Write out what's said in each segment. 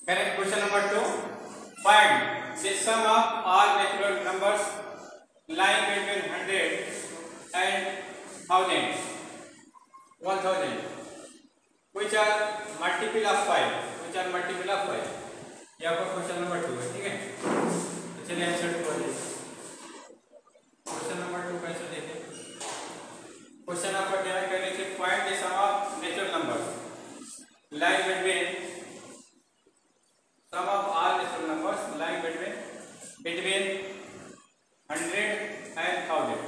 Correct. Question number 2. Find the sum of all natural numbers lying between 100 and 1000. 1000. Which are multiple of 5? Which are multiple of 5? ये आपका question number 2 है, ठीक है। तो चलिए answer को क्वेश्चन नंबर 2 कैसे देखें। क्वेश्चन आपका क्या है, कहने से find the sum of natural numbers lying between sum of all natural numbers lying between 100 and 1000,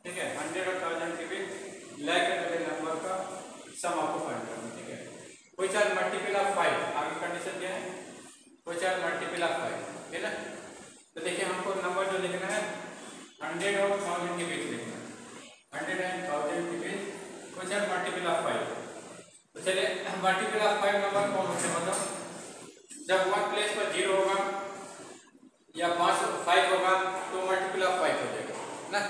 ठीक है। 100 और 1000 के बीच लाइक करने नंबर का सम आपको फाइंड करना, ठीक है। which are multiple of 5, आगे कंडीशन क्या है, which are multiple of 5, है ना। तो देखिए हमको नंबर जो लिखना है 100 और 1000 के बीच लिखना है, 100 and 1000 के बीच which are multiple of 5। तो चलिए मल्टीपल ऑफ 5 नंबर कौन होते हैं बताओ। जब 1 प्लेस पर 0 होगा या 5 होगा तो मल्टीपल ऑफ 5 हो जाएगा ना,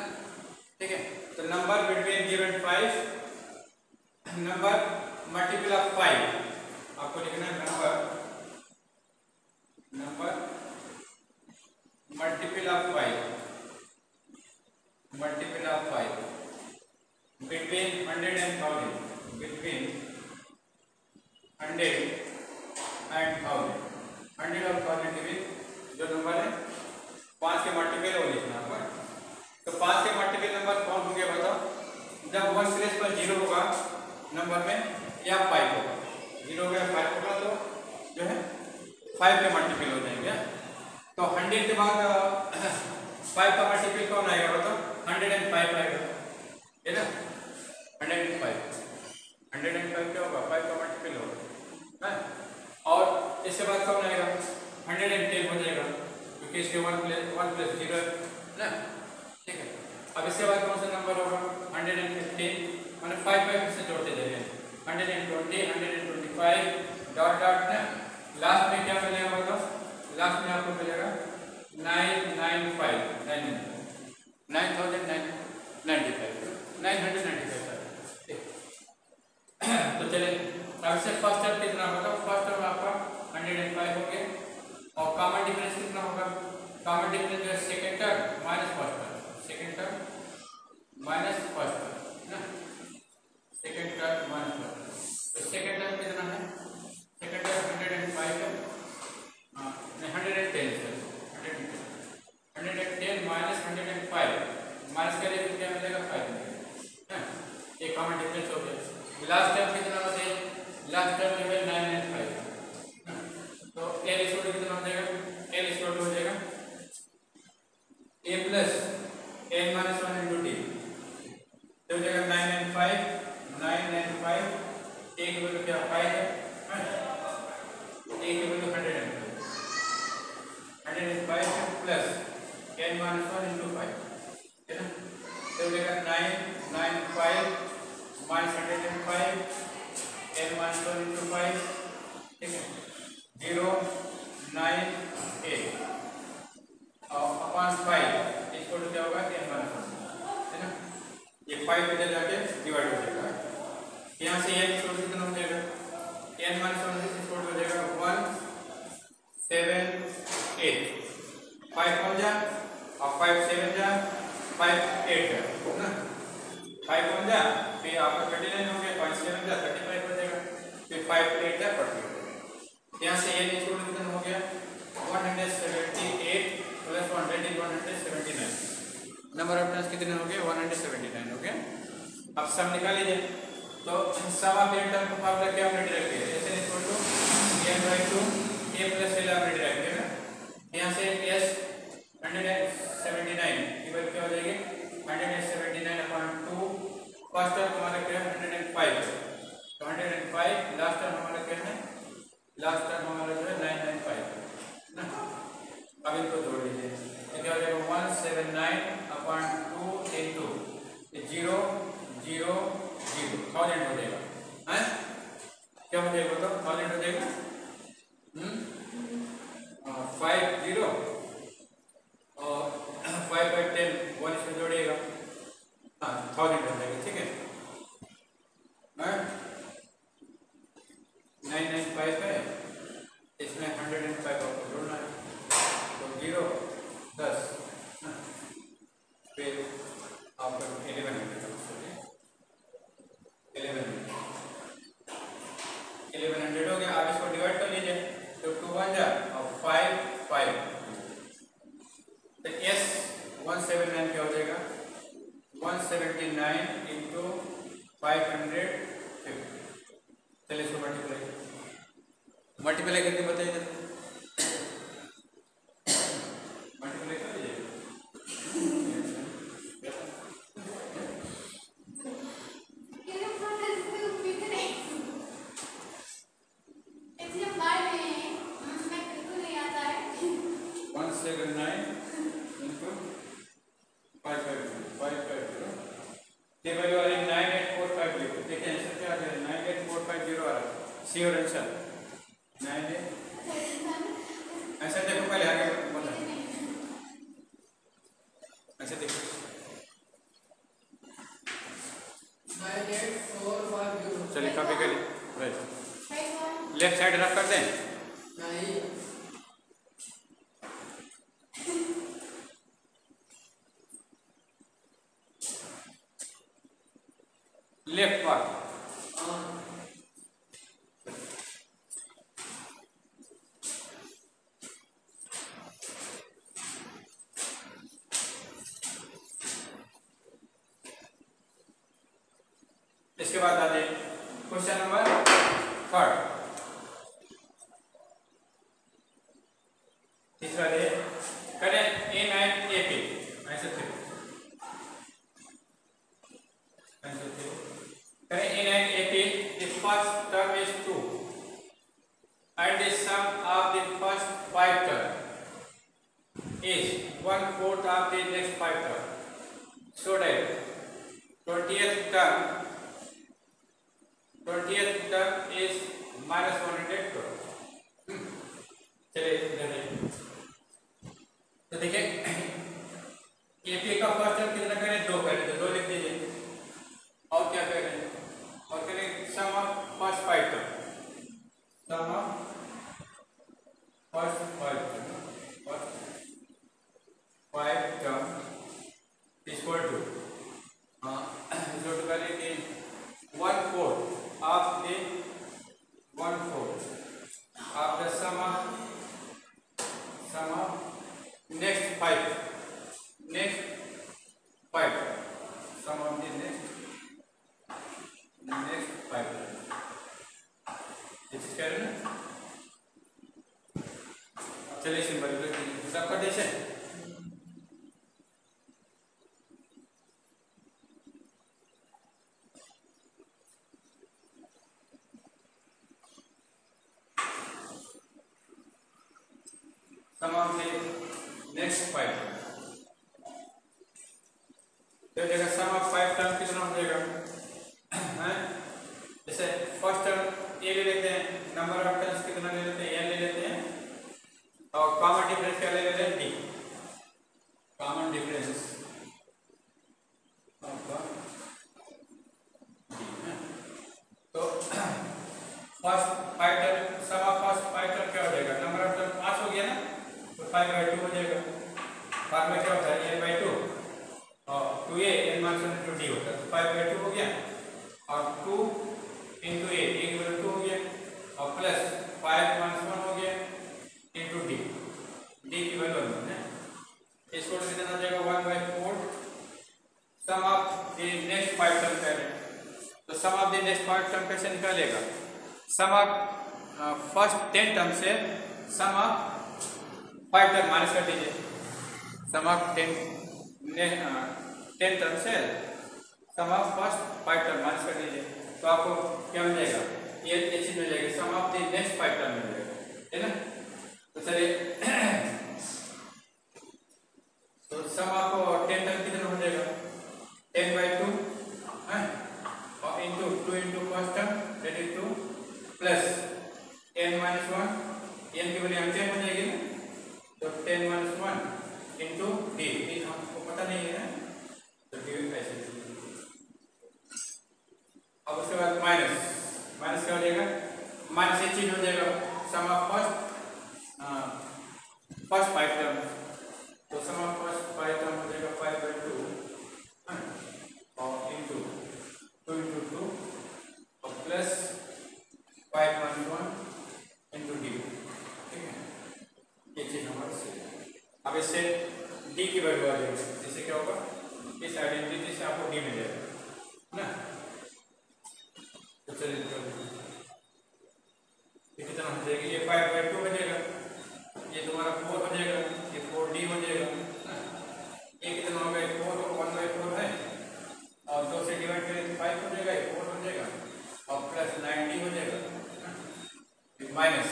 ठीक है। तो number between 0 and 5, number multiple of 5 आपको लिखना है, number multiple of 5 between 100 and 1000, between 100 and 1000, 100 और 1000 के बीच जो नंबर है 5 के मल्टीपल वो लिखना है। तो 5 के मल्टीपल नंबर कौन होंगे बताओ। जब 1 प्लेस पर 0 होगा नंबर में या 5 होगा, 0 होगा 5 होगा तो जो है 5 के मल्टीपल हो जाएंगे। तो 100 के बाद 5 का मल्टीपल कौन आएगा बताओ, 105 आएगा, है ना। 105 क्या होगा, 5 का मल्टीपल होगा, है। और इसके बाद कौन आएगा, 110 हो जाएगा क्योंकि इसके 1 प्लस 0 ना, ठीक है। अब इसके बाद कौन सा नंबर होगा, 115, मैंने 5 से जोड़ते जाइए, 120, 125 डॉट डॉट ना। लास्ट में क्या मिलेगा बताओ, लास्ट में आपको मिलेगा 995 तो चलिए अब से फर्स्ट टर्म कितना होगा, फर्स्ट टर्म आपका 105 हो गया और कॉमन डिफरेंस कितना होगा, कॉमन डिफरेंस जो है second term minus first term, second term minus first term ना, second term minus first term. तो सेकंड टर्म कितना है, सेकंड टर्म 105 है, हां 110 है, 110 माइनस 105 माइनस करें तो क्या मिलेगा 5 मिलेगा, ये कॉमन डिफरेंस हो गया। लास्ट टर्म कितना हो जाएगा, लास्ट टर्म जो है 995, तो एल स्क्वायर कितना हो जाएगा, एल स्क्वायर हो जाएगा a plus n minus 1 into T, तो हो जाएगा 995 a की वैल्यू क्या 5 है, a की value 105 plus n minus 1 into 5, है ना। तो हो जाएगा 995 माइनस 105 n माइनस 1 इंटू 5, ठीक है, 098 और अपॉन 5 इसको क्या होगा n माइनस 1, है ना। ये 5 इधर जाके डिवाइड हो जाएगा, यहाँ से n छोड़ कितना हो जाएगा, n माइनस 1 से छोड़ हो जाएगा 178, 5 कौन जा और 5 7 जा 5 8 है ना, 5 कौन जा फिर आपका 39 हो गया, 5 7 जा 35 हो जाएगा, फिर 5 8 जा 40। यहाँ से n छोड़ कितना हो गया 178 प्लस 179, नंबर ऑफ टर्म्स कितने हो गए 179 हो गया। अब सम निकाल लीजिए, तो सम ऑफ n टर्म का फार्मूला क्या हमने डायरेक्ट किया, ऐसे equal to n/2 a plus l हमने डायरेक्ट किया ना। यहाँ से s 179 की वैल्यू क्या हो जाएगी 179/2, फर्स्ट टर्म हमारा क्या है 105, तो 105 लास्ट टर्म हमारा क्या है, लास्ट टर्म हमारा जो है 995 ना। अब इनको जोड़ लीजिए, तो क्या हो जाएगा 179/2 into 0 0 0 1000 हो जाएगा, हैं क्या हो जाएगा तो 1000 हो जाएगा, 5 0 और 5/10 1 इसमें जोड़िएगा, हाँ 1000 हो जाएगा, ठीक है। 995 है, इसमें मल्टीप्लाई करके बताइए, मल्टीप्लाई कर दीजिए। श्योर आंसर 9 आंसर देखो, पहले आगे बोलो, आंसर देखो। 98450। चलिए कॉपी करिए, लेफ्ट साइड रफ कर दें। नहीं, लेफ्ट पार्ट, इसके बाद आते हैं क्वेश्चन नंबर 3। तीसरा है करें A9 AP आंसर थे, करें A9 AP, the first term is 2 and the sum of the first 5 term is 1/4 of the next 5 term, so that 20th term is minus 112। चलिए तो देखिए एपी का फर्स्ट टर्म कितना करें, 2 करें तो 2 लिख दीजिए, और क्या करें, और करें sum of first 5 term, sum of first 5 term equal to करें कि 1/4 of the 1/4 of the sum of next 5 sum of the next 5 इस करें ना। चलिए सिंपल सब कर दीजिए। सम ऑफ द नेक्स्ट 5 तो जगह सम ऑफ 5 टर्म कितना हो जाएगा, जैसे फर्स्ट टर्म ए ले लेते हैं, नंबर ऑफ टर्म्स कितना ले लेते हैं, एन ले लेते हैं, और कॉमन डिफरेंस क्या ले लेते हैं, डी, कॉमन डिफरेंस तो first 5 term sum of first 5 term क्या हो जाएगा, नंबर ऑफ टर्म 5 हो गया ना, तो 5/2 हो जाएगा। बाद में क्या होता है n/2 और 2a n - 1 × d होता है, तो 5/2 हो गया, और 2 × a 1/2 हो गया, और प्लस 5 - 1 हो गया इंटू d, d की वैल्यू 1 है, इसको कितना हो जाएगा 1/4 सम ऑफ द नेक्स्ट 5 टर्म करें, तो sum of the next 5 term कैसे निकालेगा, सम ऑफ फर्स्ट 10 टर्म से सम ऑफ 5 टर्म माइनस कर दीजिए, सम ऑफ 10 टर्म से सम ऑफ फर्स्ट 5 टर्म माइनस कर दीजिए, तो आपको क्या मिल जाएगा, ये चीज मिल जाएगी, सम ऑफ द नेक्स्ट 5 टर्म मिल जाएगा, है ना। तो चलिए तो सम ऑफ 10 टर्म कितना हो जाएगा, 10/2 और into 2 into first term that is 2 plus n - 1 n की वैल्यू 10 हो जाएगी ना, तो 10 - 1 इंटू डी, हमको पता नहीं है ना, तो डी ऐसे। अब उसके बाद माइनस क्या हो जाएगा, माइनस ये चीज हो जाएगा सम ऑफ फर्स्ट 5 टर्म, तो सम ऑफ फर्स्ट 5 टर्म हो जाएगा 5/2 और इंटू 2 इंटू 2 और प्लस 5 - 1 इंटू डी, ठीक है, ये चीज हमारा से। अब इससे डी की वैल्यू आ जाएगी, इससे क्या होगा, इस आइडेंटिटी से आपको डी मिल जाएगा ना। तो चलिए कितना हो जाएगी, ये 5/2 हो जाएगा, ये तुम्हारा 4 हो जाएगा, ये 4D हो जाएगा। ये कितना हो गया, 1/4 है, और 2 से डिवाइड करें तो 5 हो जाएगा, ये 4 हो जाएगा, और प्लस 9D हो जाएगा, माइनस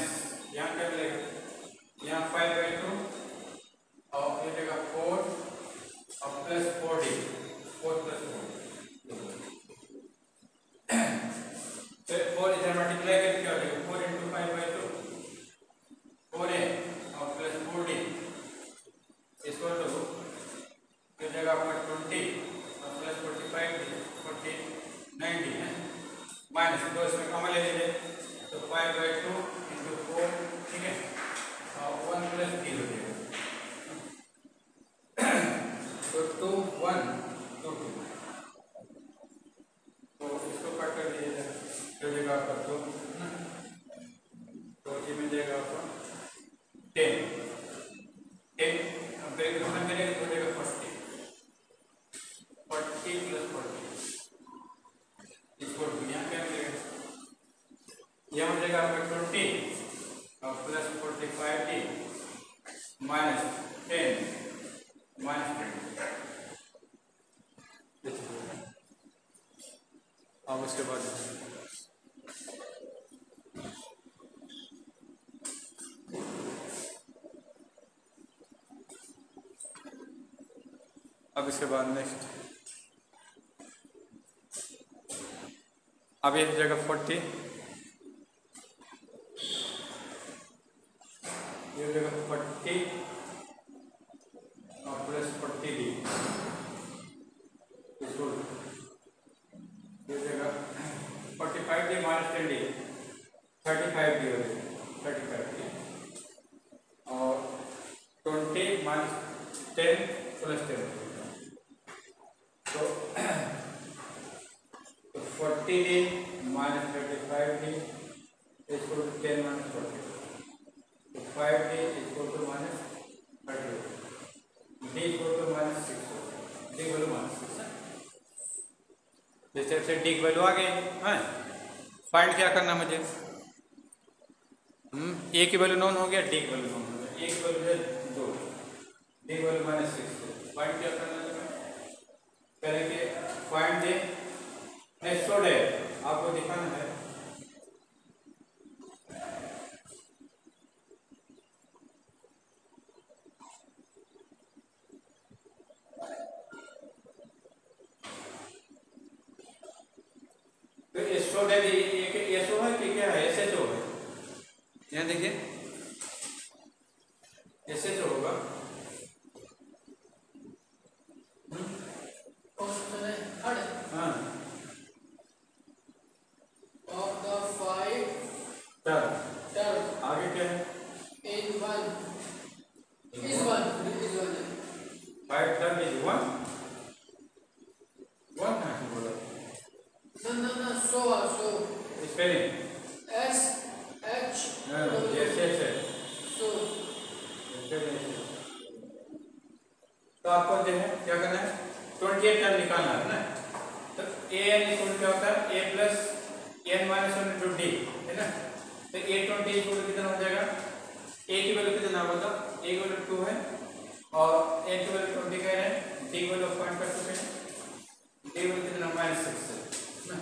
यहाँ क्या मिलेगा, यहाँ 5/2 और ये जगह 4 और प्लस 4D, 4 प्लस 4, तो 4 इधर मल्टीप्लाई करके क्या हो जाएगा, 4 इंटू 5/2 4A और प्लस 4D, इसको तो ये जगह आपका 20 और प्लस 49D है, माइनस 2 इसमें कॉमन ले लीजिए, तो 5/2 इंटू 4, ठीक है, और 1 प्लस D हो जाएगा, तो 2 1 2 2, तो इसको कट कर दीजिएगा, जो जगह आपका 2, तो ये मिल जाएगा आपका 10 अब कैलकुलेशन करेंगे तो हो जाएगा 40 प्लस 40, इसको यहाँ क्या मिलेगा, यहाँ हो जाएगा आपका 20 और प्लस 45D माइनस 10 माइनस 20। अब उसके बाद नेक्स्ट, अब ये हो जाएगा 40, ये हो जाएगा 40 और प्लस 40D, इसको ये हो जाएगा 45D माइनस 10D 35D हो जाएगा, 35D और 20 माइनस 10 प्लस 10, तो 40D माइनस 35D इसको 10 माइनस 40, तो 5D इसको तो माइनस 30, D इसको तो माइनस 6, D वैल्यू माइनस 6, जैसे जैसे D की वैल्यू आ गई है, फाइंड क्या करना मुझे, A की वैल्यू नॉन हो गया, D की वैल्यू नॉन हो गया, A की वैल्यू है 2, D की वैल्यू माइनस 6, फाइंड क्या करना है, पहले कि फाइंड दे नेक्स्ट शो है, आपको दिखाना है, तो एसओ है, ये एसओ है कि क्या है, एसएचओ है, यहाँ देखिए एसएचओ होगा, हाँ, of the 5 term आगे क्या है, is 1 5 term is 1 है बोला, no so spelling S H yes yes है, so तो आपको जो है क्या करना है, 28 टर्म निकालना है ना, तो ए एन इक्वल क्या होता है, a plus n minus 1 into d है ना, तो A20 इक्वल कितना हो जाएगा, ए की वैल्यू कितना होगा, ए की वैल्यू 2 है और ए की वैल्यू 20 कह रहे हैं, डी की वैल्यू फाइंड कर चुके हैं, डी की वैल्यू कितना माइनस 6 है ना,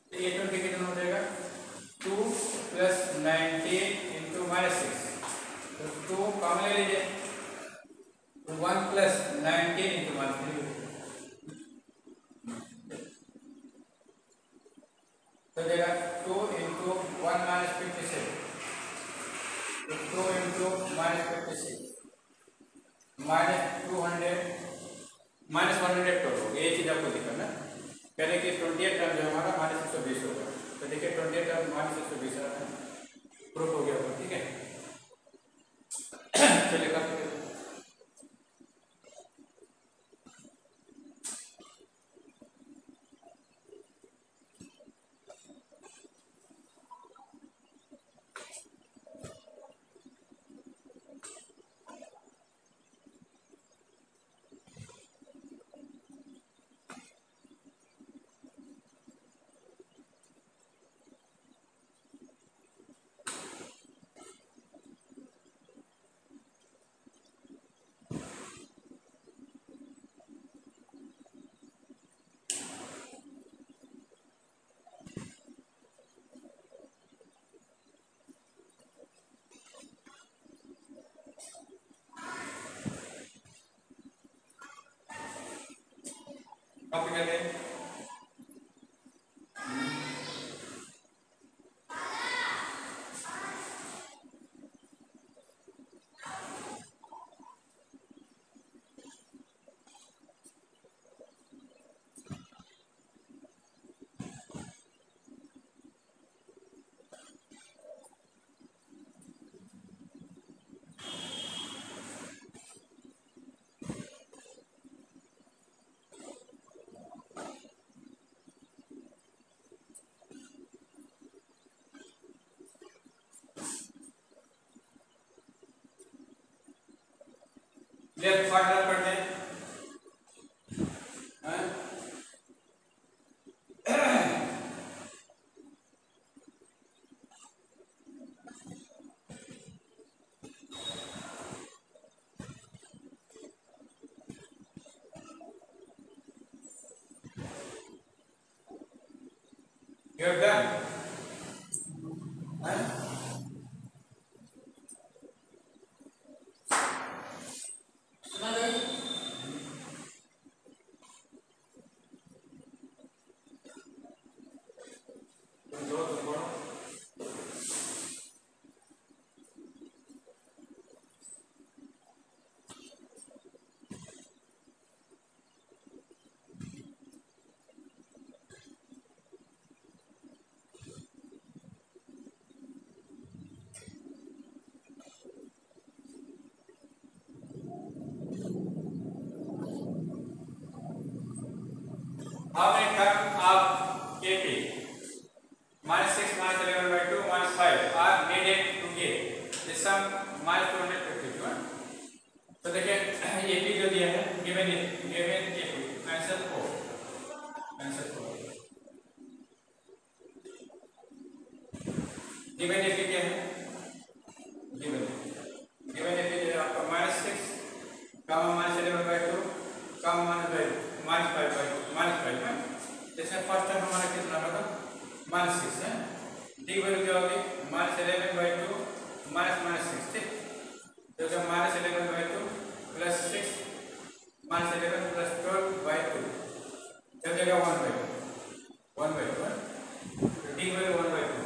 तो A20 कितना हो जाएगा 2 प्लस 19 इंटू माइनस 6, तो 2 कॉमन ले लीजिए, 1 प्लस 19 इंटू माइनस 3 तो देगा 2 इंटू 1 माइनस 56, तो 2 into minus 56 minus 200 minus 100 total, ये चीज आपको दिखाना, पहले कि 28 टर्म जो हमारा माइनस 120 होगा, तो देखिए 28 टर्म माइनस 120 आ रहा है, प्रूफ हो गया, ठीक है, चलिए करते हैं। कॉपी कर लें। लेफ्ट फार्मूला पढ़ते हैं। You have done. How many terms of AP -6 -11 by 2 -5 are needed to get the sum -252? तो देखिए AP जो दिया है given AP answer 4 given AP क्या है given AP जो है आपका -6 -11 by 2 -5 by 5 इसमें फर्स्ट टर्म हमारा कितना होगा -6 है। डी वैल्यू क्या होगी -11 by 2 -6 ठीक। तो क्या -11 by 2 प्लस 6 -11 प्लस 12 by 2 जब जगह 1 by 2 तो D value 1 by 2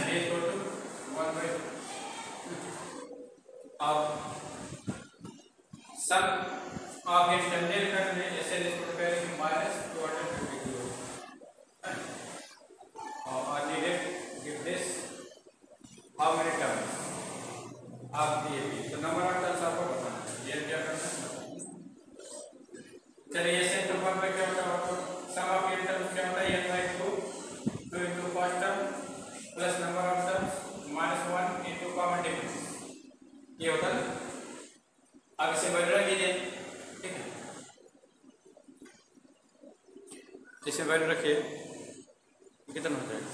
D is equal to 1 by 2। अब सम आप ये स्टैंडर्ड कर लें जैसे इसको करें -252 और needed give this how many terms आप दिए भी तो नंबर ऑफ टर्म्स आपको बताना है ये क्या करना है। चलिए ये सेंटर वन में क्या होता है आपको सम ऑफ ये टर्म्स क्या होता है n by 2 into first term plus number of terms -1 into common difference ये होता है। अब इसे वैल्यू कीजिए ठीक है इसे वैल्यू रखिए कितना हो जाएगा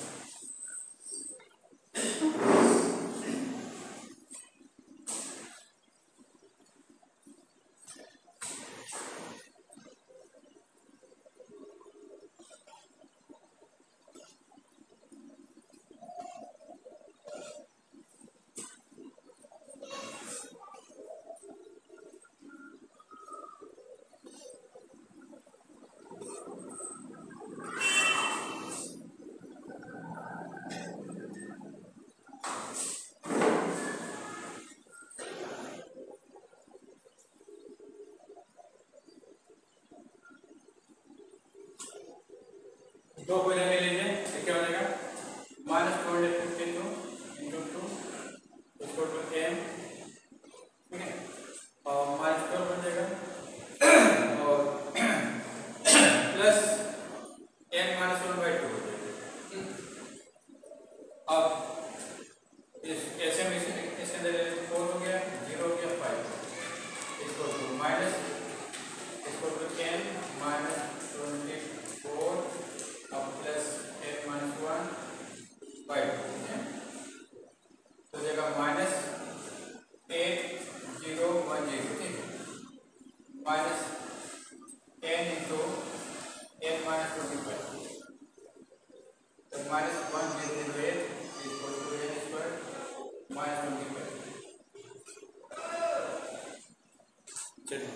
दो को ले लीजिए तो क्या हो जाएगा -252 into 2 equal to m ठीक है और -12 बन जाएगा और प्लस n -1 by 2 हो जाएगा। अब इस ऐसे में इसके अंदर 4 हो गया 0 हो गया 5 equal to minus equal to n -24 अब प्लस n -1 by 2 है तो जगह -8 0 1 0 ठीक है माइनस n into n -25 तो -1 0 0 8 equal to n square -25 चलिए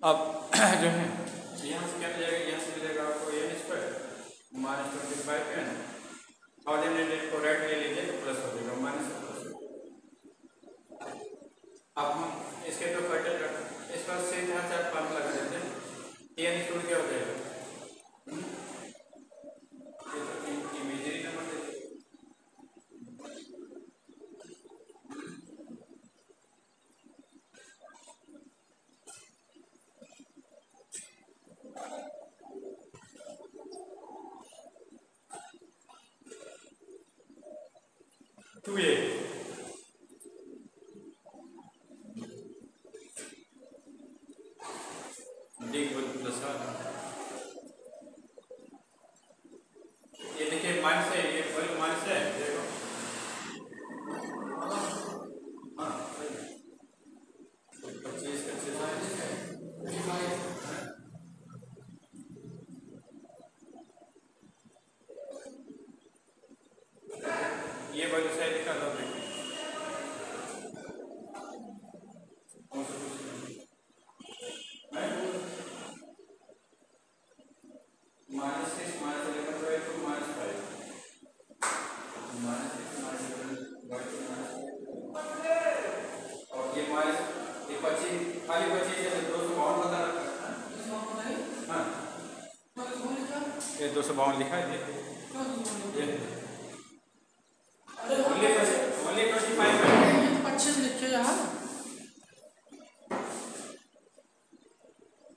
अब जो है यहाँ से क्या मिलेगा, यहाँ से मिलेगा आपको एन स्क्वायर माइनस 25 एन। 1008 को राइट ले लीजिए तो प्लस हो जाएगा, माइनस प्लस। अब हम इसके दो फैक्टर करते हैं, इस पर से यहाँ से आप फॉर्मूला लगा देते हैं, एन स्क्वायर क्या हो जाएगा, ये तो इमेजिनरी नंबर देते हैं। टू ए डी प्लस ये देखिए माइनस है, ये वैल्यू माइनस है, देखो हाँ 25 का 6 ये वैल्यू सही लिखा था, देखिए कौन सा minus 6 minus 11/2 minus 5 minus 6 minus 11/2 minus, और ये माइनस ये 25 खाली 25 है तो 252 बता रखा है। हाँ ये 252 लिखा है, देखिए ये ओनली 25 है, 25 लिखे यहाँ।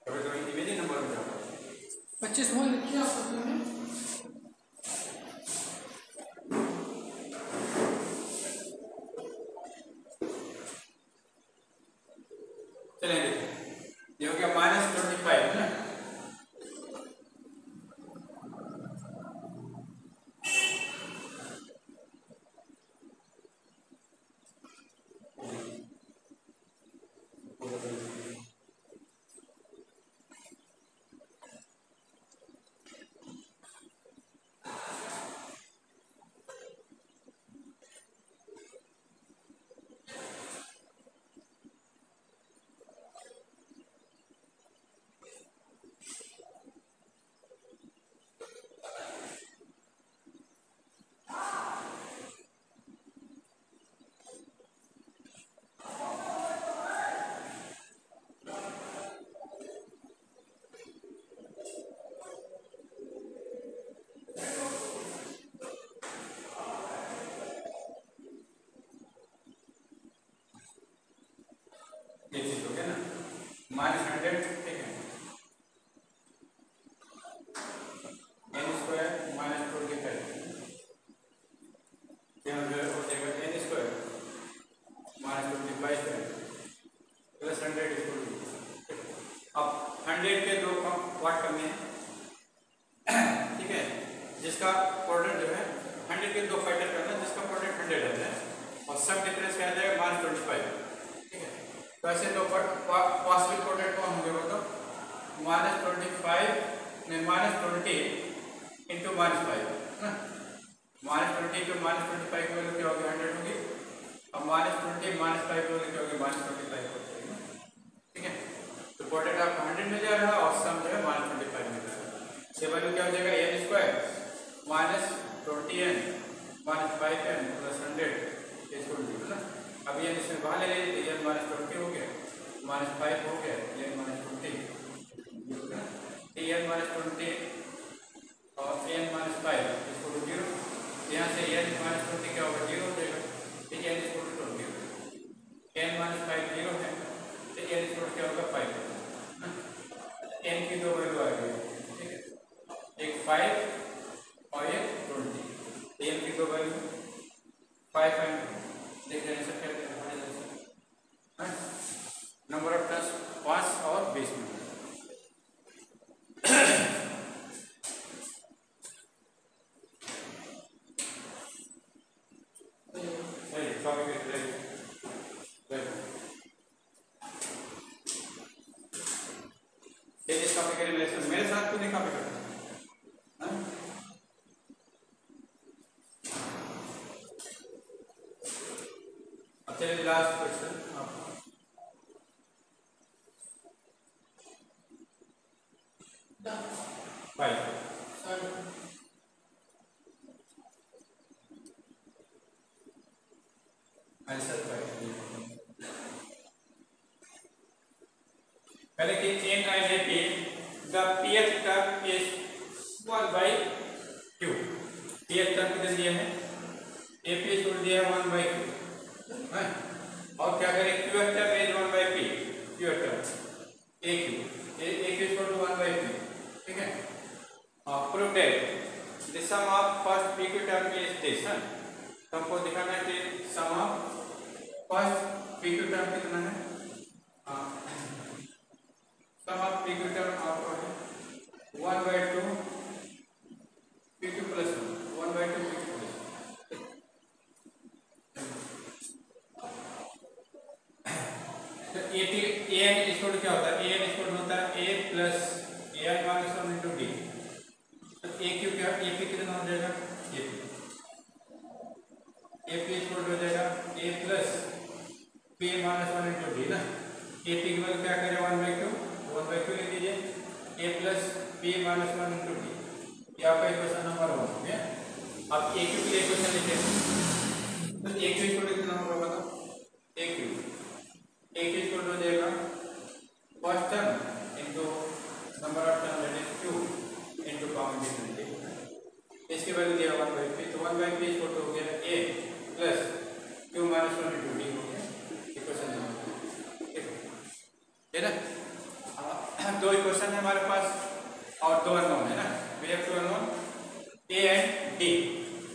अभी तो इमेजिन नंबर में जाओ 25 वहाँ लिखे आप पत्र में। चलें देखिए, ये हो गया माइनस 25 है ना, ये चीज हो गया ना, माइनस 100 ठीक है, एन स्क्वायर माइनस 25 यहाँ जो हो जाएगा एन स्क्वायर माइनस 25 है प्लस 100 इक्वल टू, अब 100 के दो वाट करने हैं ठीक है, जिसका प्रोडक्ट जो है 100 के दो फैक्टर करना है, जिसका प्रोडक्ट 100 है और सब डिफरेंस क्या आ जाएगा माइनस 25 ठीक है। तो ऐसे दो पॉसिबल प्रोडक्ट कौन होंगे बताओ, माइनस 25 नहीं माइनस 20 इंटू माइनस 5 ना, माइनस 20 इंटू माइनस 25 की वैल्यू क्या होगी 100 होगी, अब माइनस 20 माइनस 5 की वैल्यू क्या होगी माइनस 25 होगी ना, ठीक है। तो प्रोडक्ट आपको 100 मिल जा रहा है और सम जो है माइनस 25 मिल रहा है, ये वैल्यू क्या हो जाएगा N square minus 20n minus 5n plus 100 equal to ना, अब ये इसमें बाहर ले लीजिए, ये माइनस 20 हो गया माइनस 5 हो गया, ये माइनस 20 एन माइनस 20 और एन माइनस 5 इक्वल टू 0, यहाँ से एन माइनस 20 क्या होगा 0 हो जाएगा, ठीक है N equal to 20, N minus 5 0 है तो एन इक्वल क्या होगा 5, एन की दो वैल्यू आ गई ठीक है, एक 5 और एक 20, एन की दो वैल्यू 5 एंड देख रहे हैं सब क्या नंबर ऑफ टर्न्स 5 और 20 में मेरे साथ क्यों नहीं कॉपी करता, अब चलिए लास्ट क्वेश्चन आंसर पहले कि n and ap the pth term is 1 by q। pth term कितने दिया है, ap छोड़ दिया है 1 by q है, और क्या करें qth term is 1 by p, qth term aq छोड़ 1 by p, ठीक है। Prove that the sum of first pq term is this है, तो हमको दिखाना है कि sum of first pq term कितना है, सम ऑफ pq term आपको है 1 by 2 pq plus 1 by 2 pq plus तो an इक्वल क्या होता है, an इक्वल होता है a plus an minus 1 into d, तो aq क्या, ap कितना हो जाएगा, ap इक्वल हो जाएगा a plus p minus 1 into d ना, ap की वैल्यू क्या करें 1 by 2 ले लीजिए, a plus p minus 1 into d, ये आपका इक्वेशन नंबर 1 है। अब aq के लिए इक्वेशन लिखते हैं, तो aq इक्वल कितना होगा बताओ, aq इक्वल हो जाएगा first term into number of term that is q into common difference, इसकी वैल्यू दिया 1 by p, तो 1 by p इक्वल हो गया a plus q minus 1 into d हो गया इक्वेशन नंबर 2, ठीक है ना। दो इक्वेशन है हमारे पास और दो अननोन है ना, we have two unknown a and d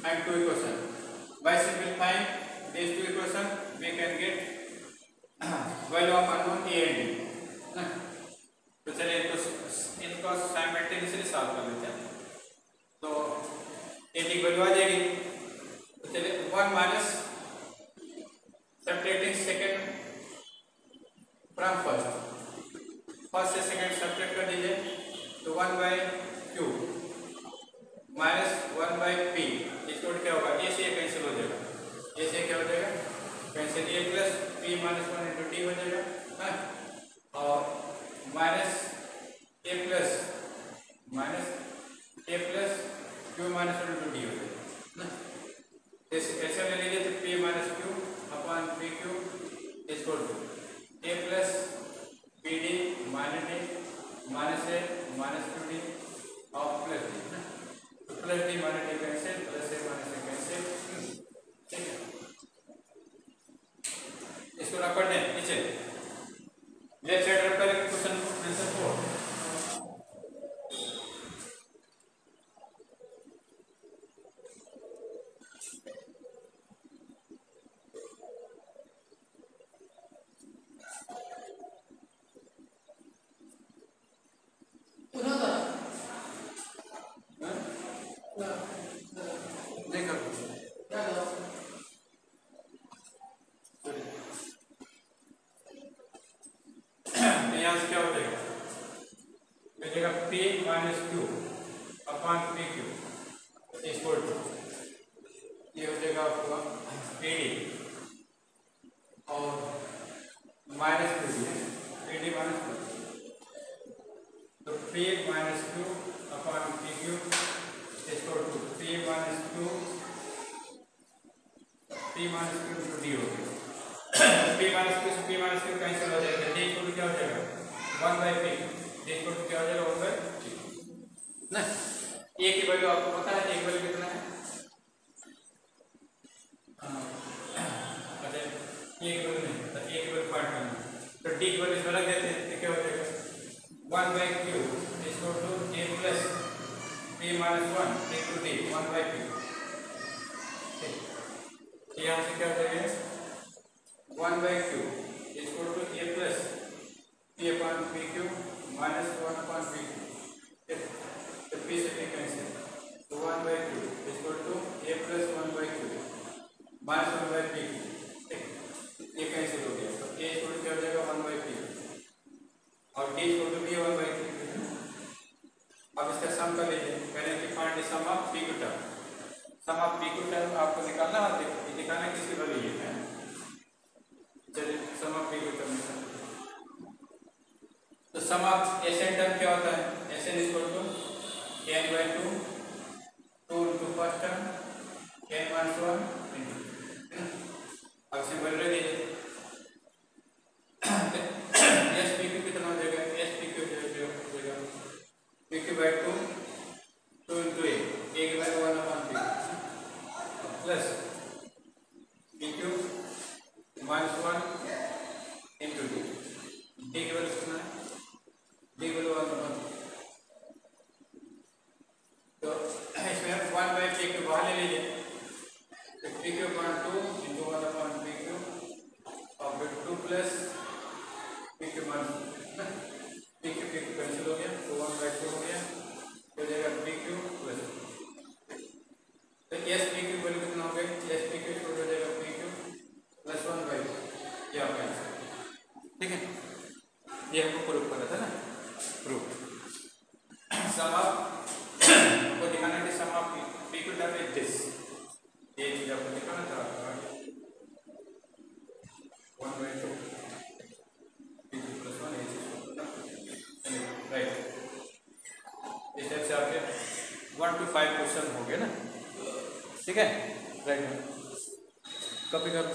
and two equation, by simplifying these two equation we can get value of unknown a and d ना। तो चलिए इनको साइमल्टेनियसली सॉल्व कर लेते हैं, तो a की वैल्यू आ जाएगी, तो चलिए 1 minus subtracting second from first से सेकंड सब्ट्रैक्ट कर दीजिए, तो 1 by q minus 1 by p इसको क्या होगा, a से कैंसिल हो जाएगा, a से क्या हो जाएगा cancel, a plus p minus 1 into d हो जाएगा है, और minus a plus q minus 1 into d हो जाएगा ना, ऐसे ले लीजिए, तो p minus q upon p q equal to a plus p d minus d minus a minus q d और प्लस d ना, plus d minus d cancel, plus a minus a cancel, ठीक है। इसको रख कर दें नीचे, left side रख कर क्वेश्चन आंसर 4, यहाँ से क्या हो जाएगा, मिलेगा p minus q upon P Q equal to, ये हो जाएगा आपका पी डी और माइनस q डी, पी डी माइनस q, तो p minus q upon P Q equal to p minus q into D हो गया, p माइनस q से p माइनस q कैंसिल हो जाएगा, d इक्वल टू क्या हो जाएगा 1 by p, d equal to क्या हो जाएगा 1 by p ना। a की वैल्यू आपको पता है, a की वैल्यू कितना है, अच्छा a की वैल्यू नहीं पता, a की वैल्यू फाइंड करना, तो d की वैल्यू इसमें रख देते हैं, तो क्या हो जाएगा 1 by q equal to a plus p minus 1 into d 1 by p, ठीक, यहाँ से क्या हो जाएगा 1 by q equal to a plus p upon p q minus 1 upon p q, तो p से p कैंसिल, तो 1 by q equal to a plus 1 by q minus 1 by p, ठीक, ये कैंसिल हो गया, तो a इक्वल टू क्या हो जाएगा 1 by p और d equal to b 1 by p। अब इसका सम कर लीजिए, करें कि find the sum of p q term, sum of p q term आपको निकालना है, दिखाना किसी वैल्यू है, चलिए sum of p q term, तो सम ऑफ एसएन टर्म क्या होता है, SN equal to n by 2 2 into first term n minus 1 into, अब simple plus P Q -1 into D. D की वैल्यू कितना है? डी वैल्यू 1 तो इसमें 1/pq बाहर ले लीजिए। तो pq upon 2 into 1 upon pq और फिर 2 प्लस pq मान pq कैंसिल हो गया तो 1/2 हो गया, हो जाएगा pq प्लस। तो एस pq वैल्यू कितना हो गया? एस pq हो जाएगा pq प्लस 1/2। ये आपका आंसर, ठीक है। ये हमको प्रूफ करना था ना, प्रूफ। सम ऑफ आपको दिखाना है कि sum of pq term is this, ये चीज आपको दिखाना था। 1/2 pq प्लस 1 ये राइट। इस टाइप से आपके 1 to 5 क्वेश्चन हो गए ना, ठीक है। राइट, कॉपी करो।